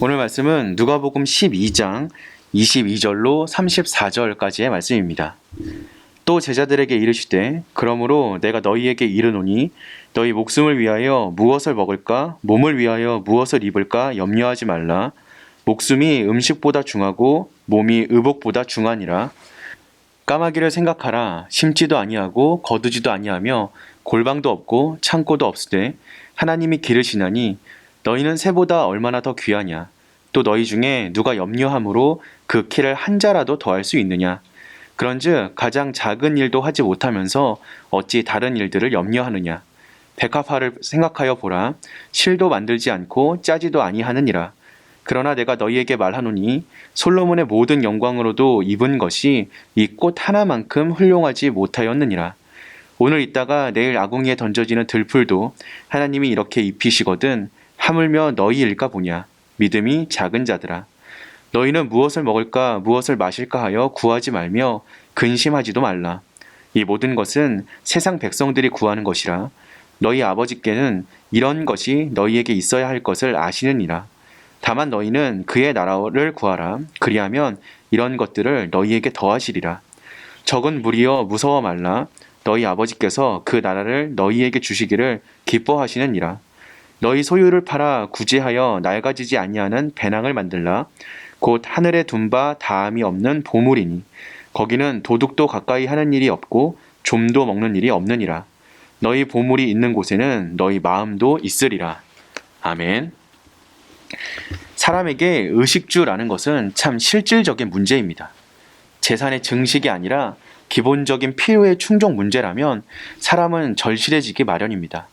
오늘 말씀은 누가복음 12장 22절로 34절까지의 말씀입니다. 또 제자들에게 이르시되 그러므로 내가 너희에게 이르노니 너희 목숨을 위하여 무엇을 먹을까 몸을 위하여 무엇을 입을까 염려하지 말라. 목숨이 음식보다 중하고 몸이 의복보다 중하니라. 까마귀를 생각하라. 심지도 아니하고 거두지도 아니하며 골방도 없고 창고도 없으되 하나님이 기르시나니 너희는 새보다 얼마나 더 귀하냐. 또 너희 중에 누가 염려함으로 그 키를 한 자라도 더할 수 있느냐. 그런즉 가장 작은 일도 하지 못하면서 어찌 다른 일들을 염려하느냐. 백합화를 생각하여 보라. 실도 만들지 않고 짜지도 아니하느니라. 그러나 내가 너희에게 말하노니 솔로몬의 모든 영광으로도 입은 것이 이 꽃 하나만큼 훌륭하지 못하였느니라. 오늘 있다가 내일 아궁이에 던져지는 들풀도 하나님이 이렇게 입히시거든 하물며 너희일까 보냐. 믿음이 작은 자들아. 너희는 무엇을 먹을까 무엇을 마실까 하여 구하지 말며 근심하지도 말라. 이 모든 것은 세상 백성들이 구하는 것이라. 너희 아버지께는 이런 것이 너희에게 있어야 할 것을 아시느니라. 다만 너희는 그의 나라를 구하라. 그리하면 이런 것들을 너희에게 더하시리라. 적은 무리여 무서워 말라. 너희 아버지께서 그 나라를 너희에게 주시기를 기뻐하시느니라. 너희 소유를 팔아 구제하여 낡아지지 아니하는 배낭을 만들라. 곧 하늘에 둔 바 다함이 없는 보물이니 거기는 도둑도 가까이 하는 일이 없고 좀도 먹는 일이 없느니라. 너희 보물이 있는 곳에는 너희 마음도 있으리라. 아멘. 사람에게 의식주라는 것은 참 실질적인 문제입니다. 재산의 증식이 아니라 기본적인 필요의 충족 문제라면 사람은 절실해지기 마련입니다.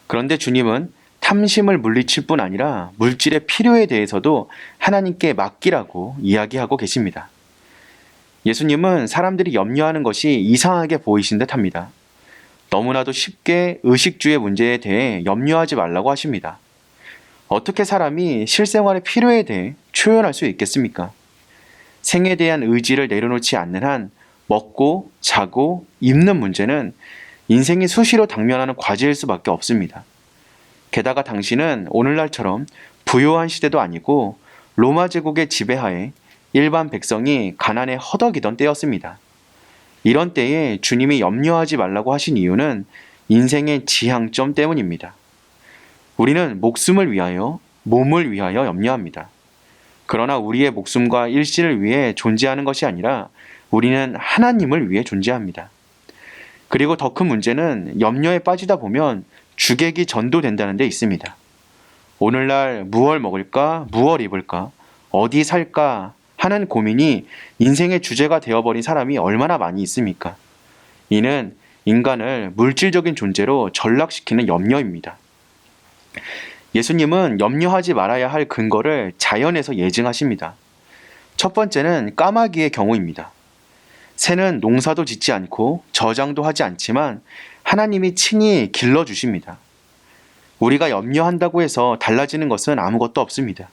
그런데 주님은 탐심을 물리칠 뿐 아니라 물질의 필요에 대해서도 하나님께 맡기라고 이야기하고 계십니다. 예수님은 사람들이 염려하는 것이 이상하게 보이신 듯 합니다. 너무나도 쉽게 의식주의 문제에 대해 염려하지 말라고 하십니다. 어떻게 사람이 실생활의 필요에 대해 초연할 수 있겠습니까? 생에 대한 의지를 내려놓지 않는 한 먹고 자고 입는 문제는 인생이 수시로 당면하는 과제일 수밖에 없습니다. 게다가 당신은 오늘날처럼 부유한 시대도 아니고 로마 제국의 지배하에 일반 백성이 가난에 허덕이던 때였습니다. 이런 때에 주님이 염려하지 말라고 하신 이유는 인생의 지향점 때문입니다. 우리는 목숨을 위하여, 몸을 위하여 염려합니다. 그러나 우리의 목숨과 일신을 위해 존재하는 것이 아니라 우리는 하나님을 위해 존재합니다. 그리고 더 큰 문제는 염려에 빠지다 보면 주객이 전도된다는 데 있습니다. 오늘날 무얼 먹을까, 무얼 입을까, 어디 살까 하는 고민이 인생의 주제가 되어버린 사람이 얼마나 많이 있습니까? 이는 인간을 물질적인 존재로 전락시키는 염려입니다. 예수님은 염려하지 말아야 할 근거를 자연에서 예증하십니다. 첫 번째는 까마귀의 경우입니다. 새는 농사도 짓지 않고 저장도 하지 않지만 하나님이 친히 길러주십니다. 우리가 염려한다고 해서 달라지는 것은 아무것도 없습니다.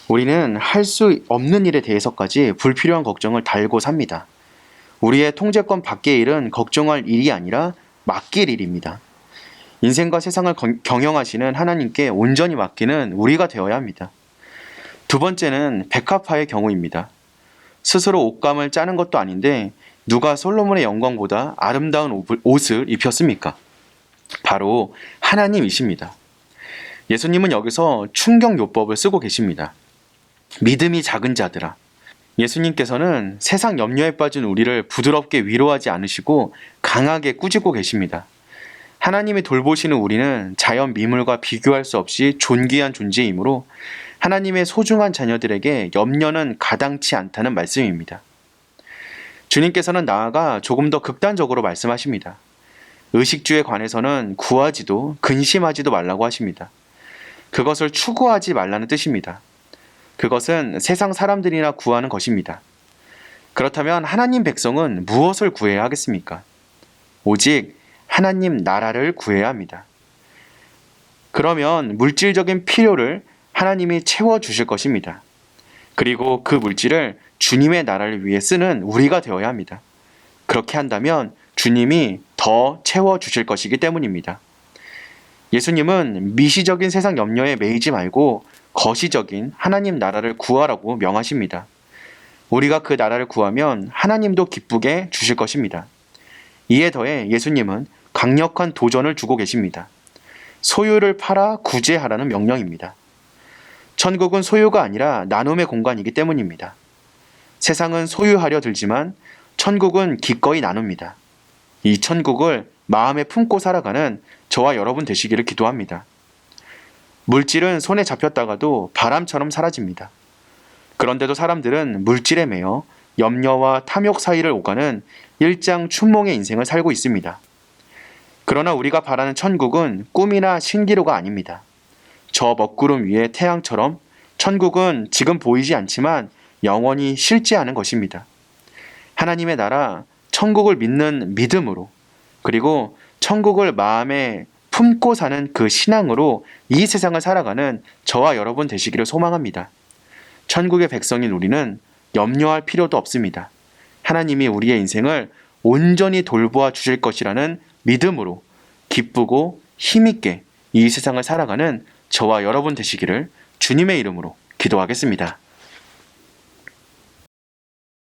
우리는 할 수 없는 일에 대해서까지 불필요한 걱정을 달고 삽니다. 우리의 통제권 밖의 일은 걱정할 일이 아니라 맡길 일입니다. 인생과 세상을 경영하시는 하나님께 온전히 맡기는 우리가 되어야 합니다. 두 번째는 백합화의 경우입니다. 스스로 옷감을 짜는 것도 아닌데 누가 솔로몬의 영광보다 아름다운 옷을 입혔습니까? 바로 하나님이십니다. 예수님은 여기서 충격요법을 쓰고 계십니다. 믿음이 작은 자들아. 예수님께서는 세상 염려에 빠진 우리를 부드럽게 위로하지 않으시고 강하게 꾸짖고 계십니다. 하나님이 돌보시는 우리는 자연 미물과 비교할 수 없이 존귀한 존재이므로 하나님의 소중한 자녀들에게 염려는 가당치 않다는 말씀입니다. 주님께서는 나아가 조금 더 극단적으로 말씀하십니다. 의식주에 관해서는 구하지도 근심하지도 말라고 하십니다. 그것을 추구하지 말라는 뜻입니다. 그것은 세상 사람들이나 구하는 것입니다. 그렇다면 하나님 백성은 무엇을 구해야 하겠습니까? 오직 하나님 나라를 구해야 합니다. 그러면 물질적인 필요를 하나님이 채워주실 것입니다. 그리고 그 물질을 주님의 나라를 위해 쓰는 우리가 되어야 합니다. 그렇게 한다면 주님이 더 채워주실 것이기 때문입니다. 예수님은 미시적인 세상 염려에 매이지 말고 거시적인 하나님 나라를 구하라고 명하십니다. 우리가 그 나라를 구하면 하나님도 기쁘게 주실 것입니다. 이에 더해 예수님은 강력한 도전을 주고 계십니다. 소유를 팔아 구제하라는 명령입니다. 천국은 소유가 아니라 나눔의 공간이기 때문입니다. 세상은 소유하려 들지만 천국은 기꺼이 나눕니다. 이 천국을 마음에 품고 살아가는 저와 여러분 되시기를 기도합니다. 물질은 손에 잡혔다가도 바람처럼 사라집니다. 그런데도 사람들은 물질에 매여 염려와 탐욕 사이를 오가는 일장춘몽의 인생을 살고 있습니다. 그러나 우리가 바라는 천국은 꿈이나 신기루가 아닙니다. 저 먹구름 위의 태양처럼 천국은 지금 보이지 않지만 영원히 실제하는 것입니다. 하나님의 나라, 천국을 믿는 믿음으로, 그리고 천국을 마음에 품고 사는 그 신앙으로 이 세상을 살아가는 저와 여러분 되시기를 소망합니다. 천국의 백성인 우리는 염려할 필요도 없습니다. 하나님이 우리의 인생을 온전히 돌보아 주실 것이라는 믿음으로 기쁘고 힘있게 이 세상을 살아가는 저와 여러분 되시기를 주님의 이름으로 기도하겠습니다.